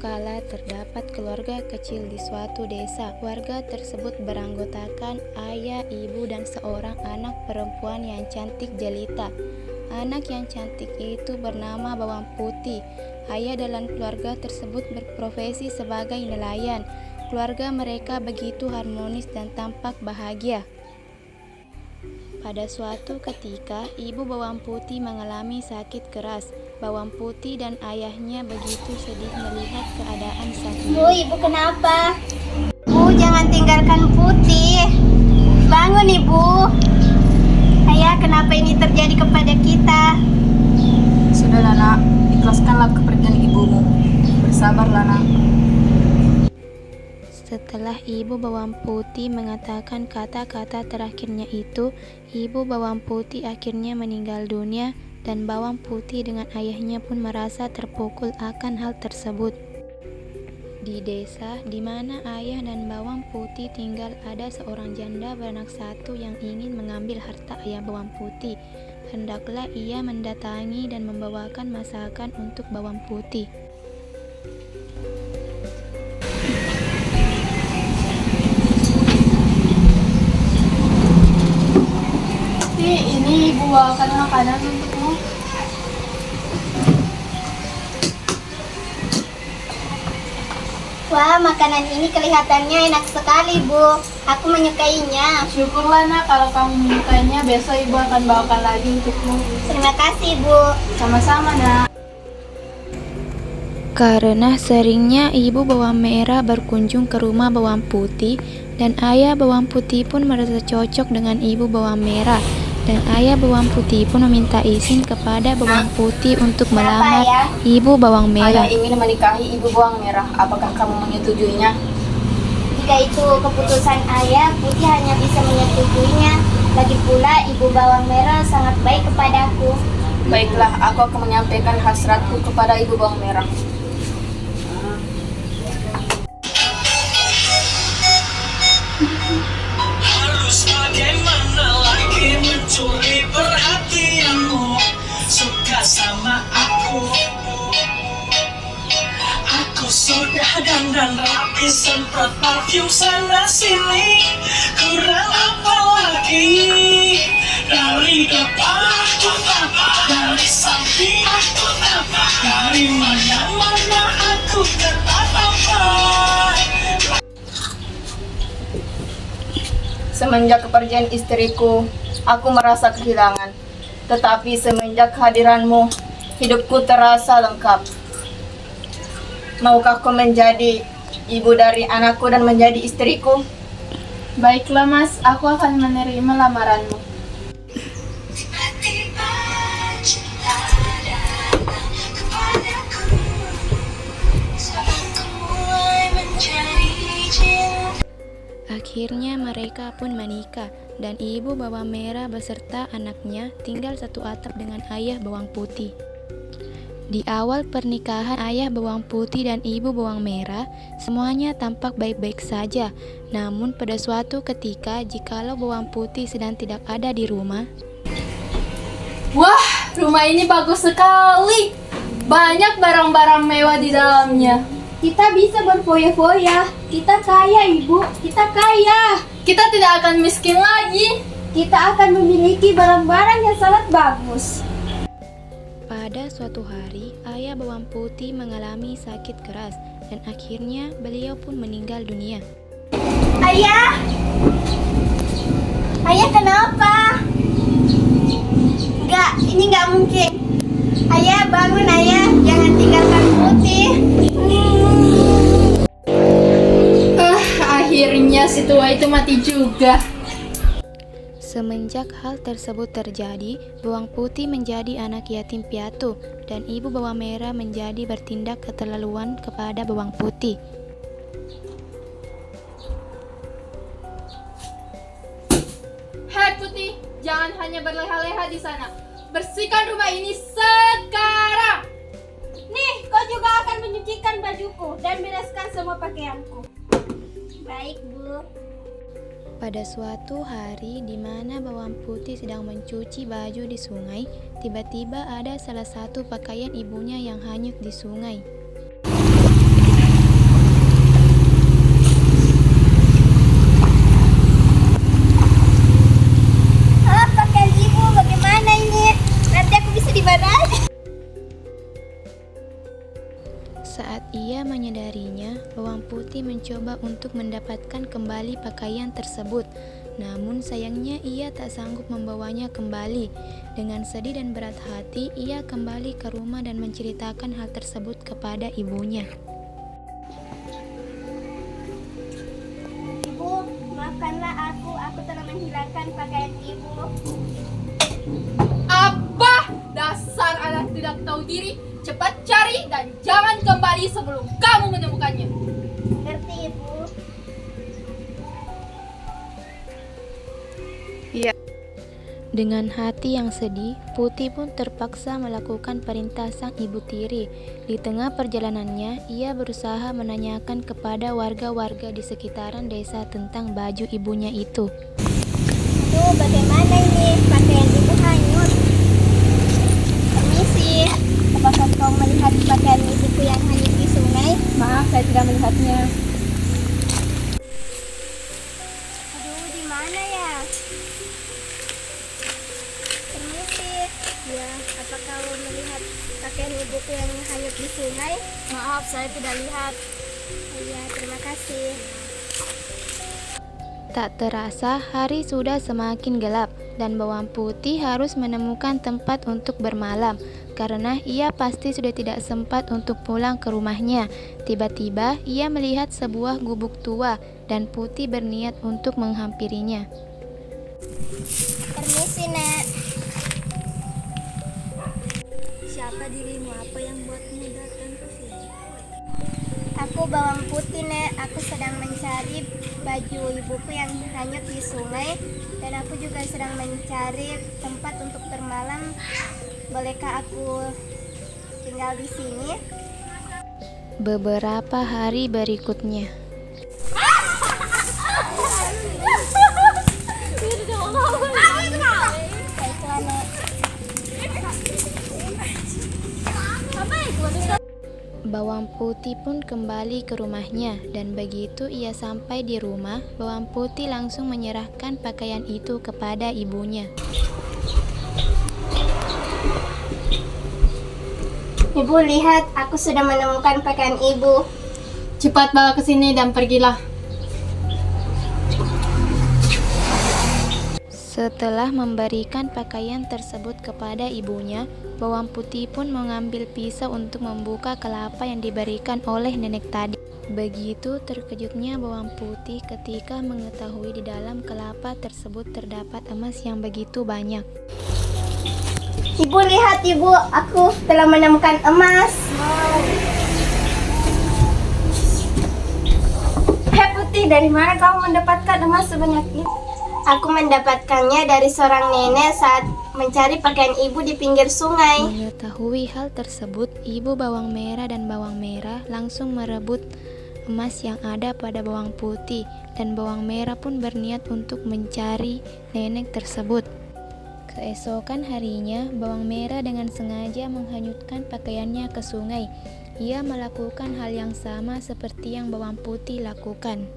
kala terdapat keluarga kecil di suatu desa. Keluarga tersebut beranggotakan ayah, ibu, dan seorang anak perempuan yang cantik jelita. Anak yang cantik itu bernama Bawang Putih. Ayah dalam keluarga tersebut berprofesi sebagai nelayan. Keluarga mereka begitu harmonis dan tampak bahagia. Pada suatu ketika, ibu Bawang Putih mengalami sakit keras. Bawang Putih dan ayahnya begitu sedih melihat keadaan sang ibu. Bu, ibu kenapa? Bu, jangan tinggalkan Putih. Bangun, ibu. Ayah, kenapa ini terjadi kepada kita? Sudahlah nak, ikhlaskanlah kepergian ibumu. Bersabarlah nak. Setelah ibu Bawang Putih mengatakan kata-kata terakhirnya itu, ibu Bawang Putih akhirnya meninggal dunia dan Bawang Putih dengan ayahnya pun merasa terpukul akan hal tersebut. Di desa di mana ayah dan Bawang Putih tinggal ada seorang janda beranak satu yang ingin mengambil harta ayah Bawang Putih. Hendaklah ia mendatangi dan membawakan masakan untuk Bawang Putih. Ini ibu bawakan makanan untukmu. Wah, makanan ini kelihatannya enak sekali, Bu. Aku menyukainya. Syukurlah nak kalau kamu menyukainya. Besok ibu akan bawakan lagi untukmu. Terima kasih, Bu. Sama-sama nak. Karena seringnya ibu Bawang Merah berkunjung ke rumah Bawang Putih, dan ayah Bawang Putih pun merasa cocok dengan ibu Bawang Merah. Dan ayah Bawang Putih pun meminta izin kepada Bawang Putih untuk melamar ibu Bawang Merah. Ayah ingin menikahi ibu Bawang Merah. Apakah kamu menyetujuinya? Jika itu keputusan ayah, Putih hanya bisa menyetujuinya. Lagi pula, ibu Bawang Merah sangat baik kepadaku. Baiklah, aku akan menyampaikan hasratku kepada ibu Bawang Merah. Harus bagaimana lagi mencuri perhatianmu? Suka sama aku. Aku sudah dandan rapi, semprot parfum sana sini. Kurang apa lagi? Dari depan aku tampak, dari samping aku tampak, dari mana-mana aku tetap tampak. Semenjak kepergian istriku, aku merasa kehilangan. Tetapi semenjak kehadiranmu, hidupku terasa lengkap. Maukah kau menjadi ibu dari anakku dan menjadi istriku? Baiklah mas, aku akan menerima lamaranmu. Tiba-tiba cinta datang kepadaku, saat ku mulai menjadi cinta. Akhirnya mereka pun menikah, dan ibu Bawang Merah beserta anaknya tinggal satu atap dengan ayah Bawang Putih. Di awal pernikahan ayah Bawang Putih dan ibu Bawang Merah, semuanya tampak baik-baik saja. Namun pada suatu ketika, jikalau Bawang Putih sedang tidak ada di rumah, Wah, rumah ini bagus sekali. Banyak barang-barang mewah di dalamnya. Kita bisa berfoya-foya. Kita kaya, Ibu. Kita kaya. Kita tidak akan miskin lagi. Kita akan memiliki barang-barang yang sangat bagus. pada suatu hari ayah Bawang Putih mengalami sakit keras dan akhirnya beliau pun meninggal dunia. Ayah! Ayah kenapa? Ini enggak mungkin. Ayah, bangun ayah. Jangan tinggalkan Putih. Akhirnya si tua itu mati juga. Semenjak hal tersebut terjadi, Bawang Putih menjadi anak yatim piatu dan ibu Bawang Merah menjadi bertindak keterlaluan kepada Bawang Putih. Hei Putih, jangan hanya berleha-leha di sana. Bersihkan rumah ini sekarang. Nih, kau juga akan menyucikan bajuku dan bereskan semua pakaianku. Baik, Bu. Pada suatu hari di mana Bawang Putih sedang mencuci baju di sungai, tiba-tiba ada salah satu pakaian ibunya yang hanyut di sungai. Bawang putih mencoba untuk mendapatkan kembali pakaian tersebut. Namun sayangnya ia tak sanggup membawanya kembali. Dengan sedih dan berat hati, ia kembali ke rumah dan menceritakan hal tersebut kepada ibunya. Ibu, maafkanlah aku telah menghilangkan pakaian ibu. Apa? Dasar anak tidak tahu diri. Cepat cari dan jangan kembali sebelum kamu menemukannya. Ngerti ibu? Dengan hati yang sedih, Putih pun terpaksa melakukan perintah sang ibu tiri. Di tengah perjalanannya, ia berusaha menanyakan kepada warga-warga di sekitaran desa tentang baju ibunya itu. Aduh, bagaimana ini? Pakaian ibu hanyut. Permisi, apakah kau melihat pakaian ibuku yang hanyut di sungai? Maaf, saya tidak melihatnya. Aduh, di mana ya? Permisi, ya, apa kau melihat pakaian ibuku yang hanyut di sungai? Maaf, saya tidak lihat. Iya, terima kasih. Tak terasa, hari sudah semakin gelap dan Bawang Putih harus menemukan tempat untuk bermalam karena ia pasti sudah tidak sempat untuk pulang ke rumahnya. Tiba-tiba, ia melihat sebuah gubuk tua dan Putih berniat untuk menghampirinya. Permisi, Nek. Siapa dirimu? Apa yang buatmu datang ke sini? Aku Bawang Putih, Nek. Aku sedang mencari baju ibuku yang hanyut di sungai dan aku juga sedang mencari tempat untuk bermalam. Bolehkah aku tinggal di sini? Beberapa hari berikutnya, Baiklah, Nek. Bawang Putih pun kembali ke rumahnya dan begitu ia sampai di rumah, Bawang Putih langsung menyerahkan pakaian itu kepada ibunya. Ibu, lihat, aku sudah menemukan pakaian ibu. Cepat bawa ke sini dan pergilah. Setelah memberikan pakaian tersebut kepada ibunya, Bawang Putih pun mengambil pisau untuk membuka kelapa yang diberikan oleh nenek tadi. Begitu terkejutnya Bawang Putih ketika mengetahui di dalam kelapa tersebut terdapat emas yang begitu banyak. Ibu, lihat, Ibu, aku telah menemukan emas. Hei Putih, dari mana kamu mendapatkan emas sebanyak itu? Aku mendapatkannya dari seorang nenek saat mencari pakaian ibu di pinggir sungai. Mengetahui hal tersebut, ibu Bawang Merah dan Bawang Merah langsung merebut emas yang ada pada Bawang Putih dan Bawang Merah pun berniat untuk mencari nenek tersebut. Keesokan harinya, Bawang Merah dengan sengaja menghanyutkan pakaiannya ke sungai. Ia melakukan hal yang sama seperti yang Bawang Putih lakukan.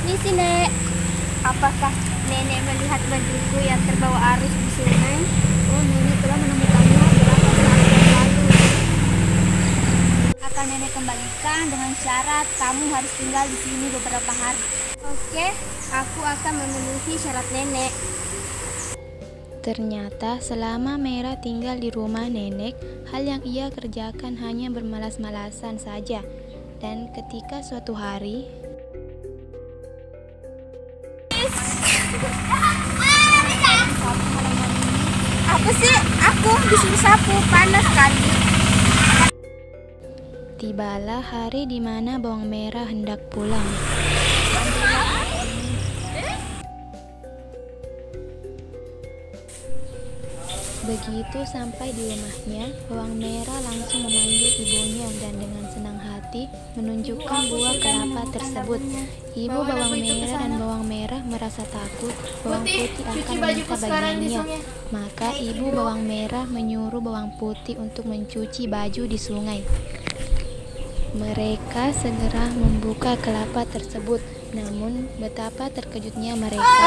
Ini sih, Nek. Apakah nenek melihat bajuku yang terbawa arus di sungai? Oh, nenek telah menemukannya beberapa saat yang lalu. Akan nenek kembalikan dengan syarat kamu harus tinggal di sini beberapa hari. Oke, aku akan memenuhi syarat nenek. Ternyata selama Merah tinggal di rumah nenek, hal yang ia kerjakan hanya bermalas-malasan saja. Dan ketika suatu hari, Apa sih? Aku disuruh sapu, panas kali. tibalah hari di mana Bawang Merah hendak pulang. Begitu sampai di rumahnya, Bawang Merah langsung memanggil ibunya dan dengan senang hati menunjukkan buah kelapa tersebut. Ibu Bawang Merah dan Bawang Merah merasa takut Bawang Putih akan meminta bagiannya. Maka ibu Bawang Merah menyuruh Bawang Putih untuk mencuci baju di sungai. Mereka segera membuka kelapa tersebut. Namun betapa terkejutnya mereka